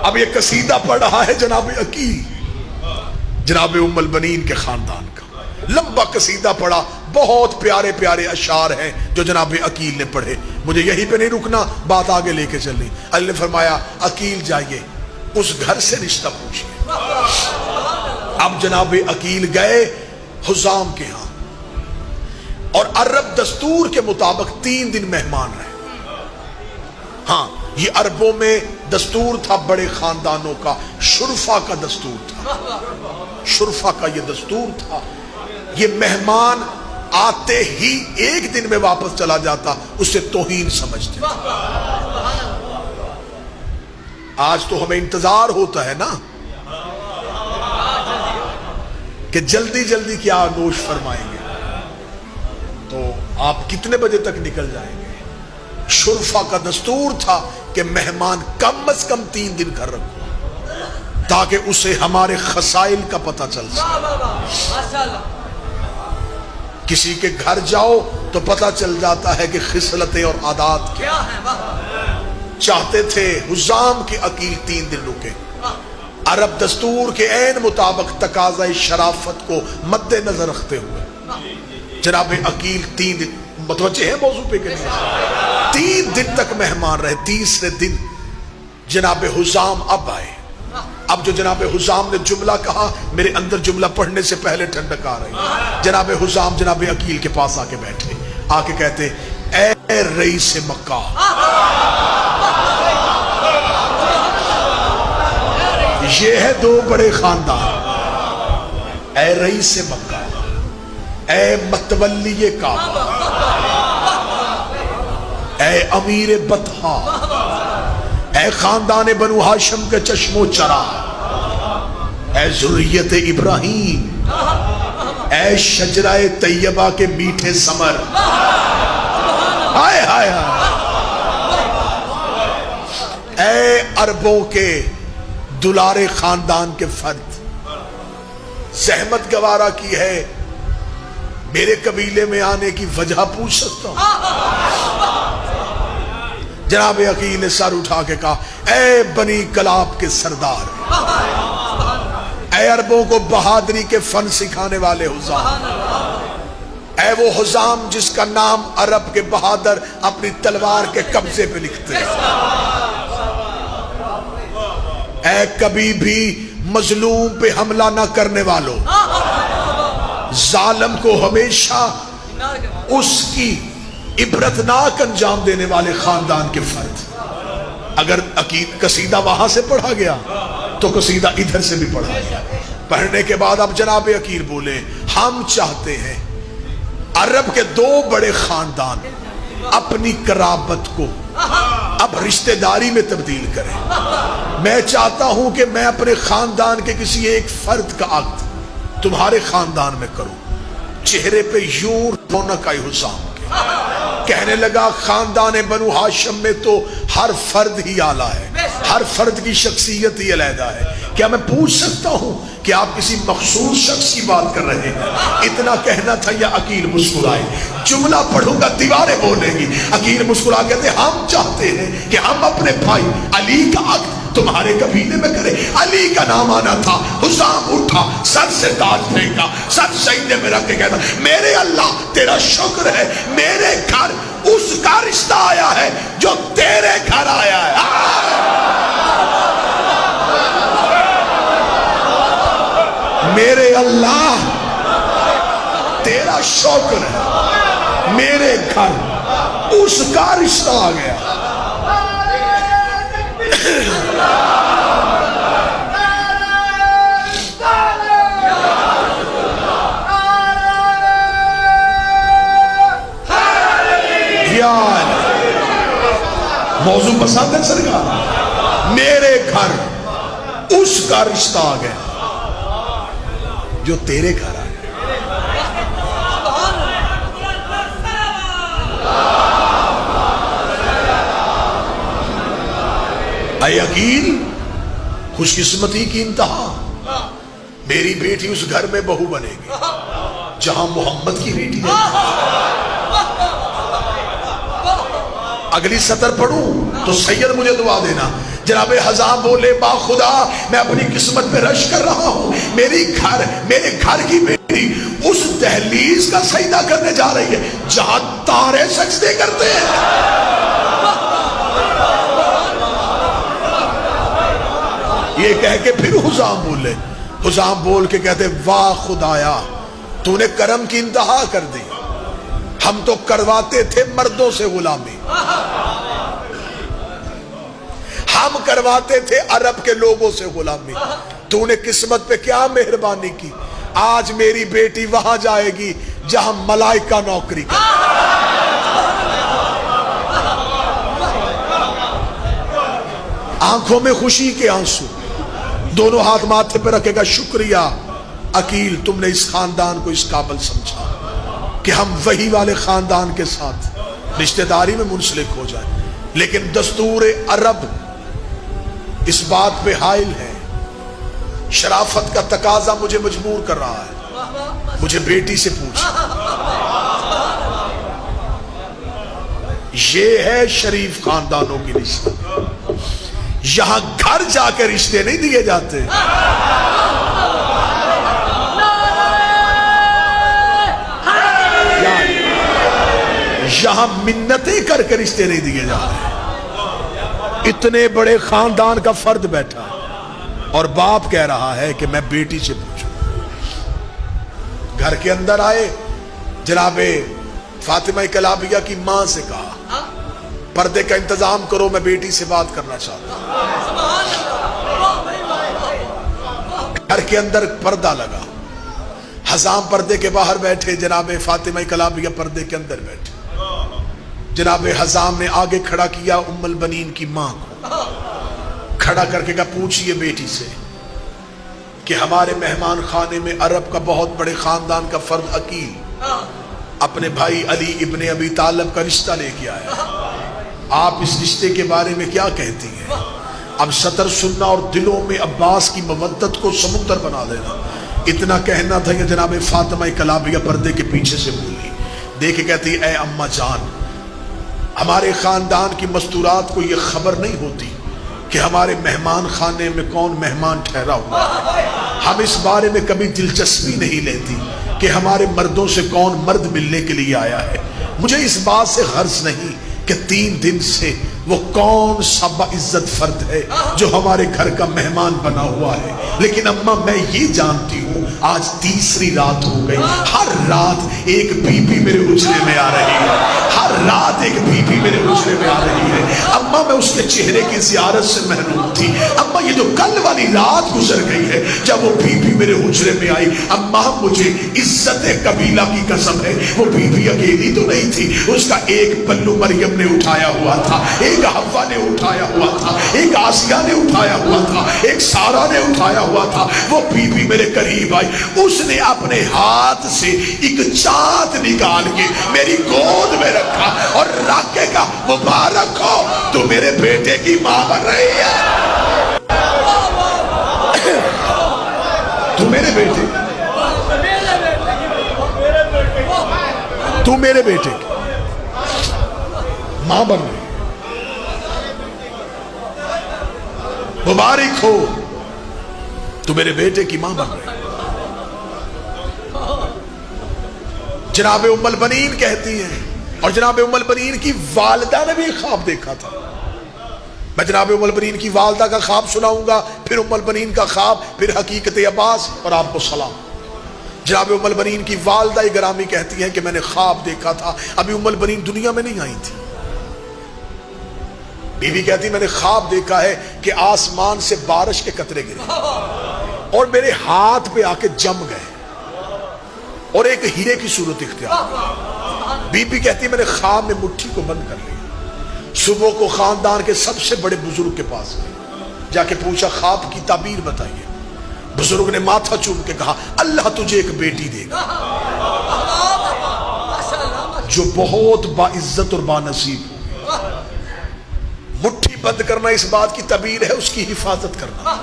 اب یہ قصیدہ پڑھ رہا ہے جناب عقیل، جناب ام البنین کے خاندان کا لمبا قصیدہ پڑھا، بہت پیارے پیارے اشعار ہیں جو جناب عقیل نے پڑھے. مجھے یہیں پہ نہیں رکنا، بات آگے لے کے چلنی. اللہ نے فرمایا عقیل جائیے اس گھر سے رشتہ پوچھیے. اب جناب عقیل گئے حزام کے ہاں، اور عرب دستور کے مطابق 3 دن مہمان رہے. ہاں یہ عربوں میں دستور تھا، بڑے خاندانوں کا شرفا کا دستور تھا، شرفا کا یہ دستور تھا. یہ مہمان آتے ہی 1 دن میں واپس چلا جاتا، اسے توہین سمجھتے. آج تو ہمیں انتظار ہوتا ہے نا کہ جلدی جلدی کیا نوش فرمائیں گے، تو آپ کتنے بجے تک نکل جائیں گے. شرفا کا دستور تھا کہ مہمان کم از کم 3 دن گھر رکھو تاکہ اسے ہمارے خسائل کا پتہ چل سکے. کسی کے گھر جاؤ تو پتہ چل جاتا ہے کہ خصلتیں اور عادات کیا ہیں. چاہتے تھے حزام کی عقیل 3 دن رکے. عرب دستور کے عین مطابق تقاضۂ شرافت کو مد نظر رکھتے ہوئے جناب عقیل 3 دن، متوجہ ہے موضوع پہ کہ نہیں، 3 دن تک مہمان رہے. تیسرے دن جناب حزام اب آئے. اب جو جناب حزام نے جملہ کہا، میرے اندر جملہ پڑھنے سے پہلے ٹھنڈک آ رہی. جناب حزام جناب عقیل کے پاس آ کے بیٹھے، آ کے کہتے اے رئیس مکہ، یہ ہے 2 بڑے خاندان، اے رئیس مکہ، اے متولی کعبہ، اے امیر بطحا، اے خاندان بنو ہاشم کے چشم و چراغ، اے ذریت ابراہیم، اے شجرہ طیبہ کے میٹھے ثمر، ہائے ہائے اے عربوں کے دلارے خاندان کے فرد، زحمت گوارا کی ہے، میرے قبیلے میں آنے کی وجہ پوچھ سکتا ہوں. جناب عقیل نے سر اٹھا کے کہا اے بنی کلاب کے سردار، اے عربوں کو بہادری کے فن سکھانے والے حزام، اے وہ حزام جس کا نام عرب کے بہادر اپنی تلوار کے قبضے پہ لکھتے ہیں، اے کبھی بھی مظلوم پہ حملہ نہ کرنے والوں، ظالم کو ہمیشہ اس کی عبرتناک انجام دینے والے خاندان کے فرد. اگر قصیدہ وہاں سے پڑھا گیا تو قصیدہ ادھر سے بھی پڑھا گیا. پڑھنے کے بعد اب جناب عقیل بولے ہم چاہتے ہیں عرب کے 2 بڑے خاندان اپنی قرابت کو اب رشتہ داری میں تبدیل کریں. میں چاہتا ہوں کہ میں اپنے خاندان کے کسی ایک فرد کا عقد تمہارے خاندان میں کروں. چہرے پہ یوں رونق آئی حسام کے، کہنے لگا خاندان بنو ہاشم میں تو ہر فرد ہی اعلیٰ ہے، ہر فرد کی شخصیت ہی علیحدہ ہے. کیا میں پوچھ سکتا ہوں کہ آپ کسی مخصوص شخص کی بات کر رہے ہیں؟ اتنا کہنا تھا یا عقیل مسکرائے. جملہ پڑھوں گا دیواریں بولیں گی. عقیل مسکرا کہتے ہم چاہتے ہیں کہ ہم اپنے بھائی علی کا عقد تمہارے قبیلے میں کرے. علی کا نام آنا تھا. حسام اٹھا، سر سے تاج پھینکا، سر سجدے میں رکھ کے کہتا میرے اللہ تیرا شکر ہے، میرے گھر اس کا رشتہ آیا ہے جو تیرے گھر آیا ہے. میرے اللہ تیرا شکر ہے، میرے گھر اس کا رشتہ آ گیا. موضوع پسند ہے سرکار؟ میرے گھر اس کا رشتہ آ گیا جو تیرے گھر آیا. اے عقیل، خوش قسمتی کی انتہا، میری بیٹی اس گھر میں بہو بنے گی جہاں محمد کی بیٹی ہے. اگلی سطر پڑھوں تو سید مجھے دعا دینا. جناب حزام بولے با خدا میں اپنی قسمت پہ رش کر رہا ہوں, میرے گھر کی بیٹی اس دہلیز کا سجدہ کرنے جا رہی ہے جہاں تارے سجدے کرتے ہیں. یہ کہہ کے پھر حزام بولے, حزام بول کے کہتے واہ خدایا تو نے کرم کی انتہا کر دی, ہم تو کرواتے تھے مردوں سے غلامی, ہم کرواتے تھے عرب کے لوگوں سے غلامی, تو نے قسمت پہ کیا مہربانی کی, آج میری بیٹی وہاں جائے گی جہاں ملائکہ نوکری کرتے. آنکھوں میں خوشی کے آنسو, دونوں ہاتھ ماتھے پہ رکھے گا, شکریہ عقیل تم نے اس خاندان کو اس قابل سمجھا کہ ہم وہی والے خاندان کے ساتھ رشتہ داری میں منسلک ہو جائیں. لیکن دستور عرب اس بات پہ حائل ہے, شرافت کا تقاضا مجھے مجبور کر رہا ہے, مجھے بیٹی سے پوچھ. یہ ہے شریف خاندانوں کی نشانی. یہاں گھر جا کے رشتے نہیں دیے جاتے, یہاں منتیں کر کے رشتے نہیں دیے جاتے. اتنے بڑے خاندان کا فرد بیٹھا اور باپ کہہ رہا ہے کہ میں بیٹی سے پوچھوں. گھر کے اندر آئے, جناب فاطمہ کلابیہ کی ماں سے کہا پردے کا انتظام کرو, میں بیٹی سے بات کرنا چاہتا ہوں. گھر کے اندر پردہ لگا, حزام پردے کے باہر بیٹھے, جناب فاطمہ کلابیہ پردے کے اندر بیٹھے. جناب حزام نے آگے کھڑا کیا ام البنین کی ماں کو, کھڑا کر کے کہا پوچھئے بیٹی سے کہ ہمارے مہمان خانے میں عرب کا بہت بڑے خاندان کا فرد عقیل اپنے بھائی علی ابن ابی طالب کا رشتہ لے کے آیا ہے, آپ اس رشتے کے بارے میں کیا کہتی ہیں؟ اب سطر سننا اور دلوں میں عباس کی مودت کو سمندر بنا دینا. اتنا کہنا تھا کہ جناب فاطمہ کلابیہ پردے کے پیچھے سے بولی, دیکھ کے کہتی اے اماں جان, ہمارے خاندان کی مستورات کو یہ خبر نہیں ہوتی کہ ہمارے مہمان خانے میں کون مہمان ٹھہرا ہوا ہے. ہم اس بارے میں کبھی دلچسپی نہیں لیتی کہ ہمارے مردوں سے کون مرد ملنے کے لیے آیا ہے. مجھے اس بات سے غرض نہیں کہ 3 دن سے وہ کون سا باعزت فرد ہے جو ہمارے گھر کا مہمان بنا ہوا ہے, لیکن اماں میں یہ جانتی ہوں آج تیسری رات ہو گئی, ہر رات ایک بی بی میرے حجرے میں آ رہی ہے, ہر رات ایک بی بی میرے حجرے میں آ رہی ہے. اماں میں اس کے چہرے کی زیارت سے محروم تھی. اماں یہ جو کل والی رات گزر گئی ہے جب وہ بی بی میرے حجرے میں آئی, اماں مجھے عزت قبیلہ کی قسم ہے وہ بی بی اکیلی تو نہیں تھی, اس کا ایک پلو مریم نے اٹھایا ہوا تھا, ایک حوا نے اٹھایا ہوا تھا, ایک آسیہ نے اٹھایا ہوا تھا, ایک سارا نے اٹھایا ہوا تھا. وہ بی بی میرے قریب آئی, اس نے اپنے ہاتھ سے ایک چاند نکال کے میری گود میں رکھا اور رکھ کے کہا مبارک ہو تو میرے بیٹے کی ماں بن رہی ہے. تو میرے بیٹے, تو میرے بیٹے کی ماں بن رہی, مبارک ہو تو میرے بیٹے کی ماں بن رہی. جناب ام البنین کہتی ہیں, اور جناب ام البنین کی والدہ نے بھی خواب دیکھا تھا. میں جناب ام البنین کی والدہ کا خواب سناؤں گا, پھر ام البنین کا خواب, پھر حقیقت عباس, اور آپ کو سلام. جناب ام البنین کی والدہ گرامی کہتی ہیں کہ میں نے خواب دیکھا تھا, ابھی ام البنین دنیا میں نہیں آئی تھی. بی بی کہتی میں نے خواب دیکھا ہے کہ آسمان سے بارش کے قطرے گرے اور میرے ہاتھ پہ آ کے جم گئے اور ایک ہیرے کی صورت اختیار. بی بی کہتی میں نے خواب میں مٹھی کو بند کر لیا. صبح کو خاندان کے سب سے بڑے بزرگ کے پاس گئے, جا کے پوچھا خواب کی تعبیر بتائیے. بزرگ نے ماتھا چوم کے کہا اللہ تجھے ایک بیٹی دے گا جو بہت باعزت اور بانصیب ہو. مٹھی بند کرنا اس بات کی تعبیر ہے اس کی حفاظت کرنا.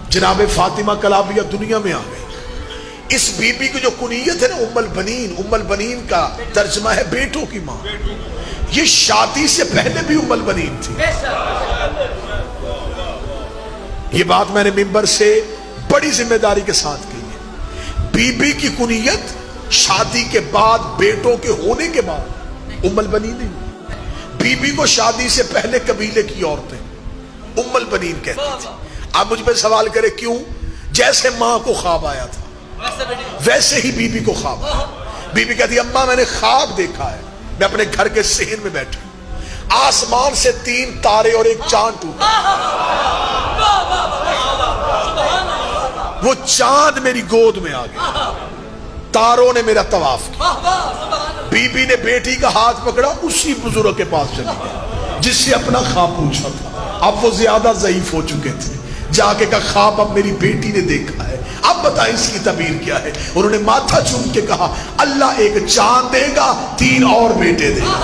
جناب فاطمہ کلابیہ دنیا میں آ گئی. اس بی بی کی جو کنیت ہے نا ام البنین کا ترجمہ ہے بیٹوں کی ماں. یہ شادی سے پہلے بھی ام البنین تھی. یہ بات میں نے ممبر سے بڑی ذمہ داری کے ساتھ کی ہے. بی بی کی کنیت شادی کے بعد بیٹوں کے ہونے کے بعد ام البنین نہیں. بی بی کو شادی سے پہلے قبیلے کی عورتیں ام البنین کہتی تھی. آپ مجھ پہ سوال کرے کیوں؟ جیسے ماں کو خواب آیا تھا ویسے ہی بی بی کو خواب آیا. بی بی کہتی اماں میں نے خواب دیکھا ہے، میں اپنے گھر کے صحن میں بیٹھا، آسمان سے 3 تارے اور ایک چاند ٹوٹا، وہ چاند میری گود میں آ گیا، تاروں نے میرا طواف کیا. بی بی نے بیٹی کا ہاتھ پکڑا، اسی بزرگ کے پاس چلی گئی جس سے اپنا خواب پوچھا تھا. اب وہ زیادہ ضعیف ہو چکے تھے. جا کے کہا خواب اب میری بیٹی نے دیکھا ہے، اب بتائیں اس کی تعبیر کیا ہے. انہوں نے ماتھا چوم کے کہا اللہ ایک چاند دے گا، 3 اور بیٹے دے گا.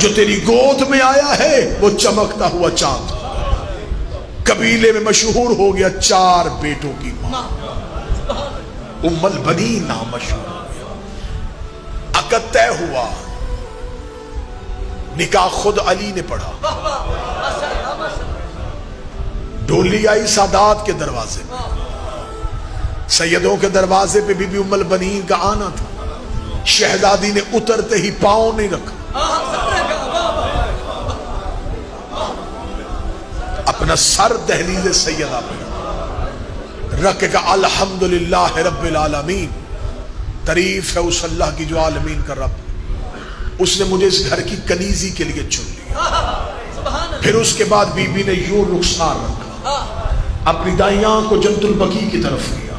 جو تیری گود میں آیا ہے وہ چمکتا ہوا چاند، قبیلے میں مشہور ہو گیا 4 بیٹوں کی ماں. ام البنین نام مشہور ہو گیا. عقد طے ہوا، نکاح خود علی نے پڑھا. ڈولی آئی سادات کے دروازے پہ، سیدوں کے دروازے پہ بی بی ام البنین کا آنا تھا. شہزادی نے اترتے ہی پاؤں نہیں رکھا، اپنا سر دہلیز سیدہ پہ رکھ کے کہا الحمدللہ رب العالمین، تعریف ہے اس اللہ کی جو عالمین کا رب، اس نے مجھے اس گھر کی کنیزی کے لیے چن لیا. پھر اس کے بعد بی بی نے یوں رخسار رکھا، اپنی دائیں آنکھ کو جنت البقیع کی طرف کیا،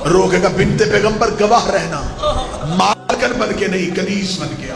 رو کے کہا بنت پیغمبر گواہ رہنا، مالکن بن کے نہیں کنیز بن کے آ.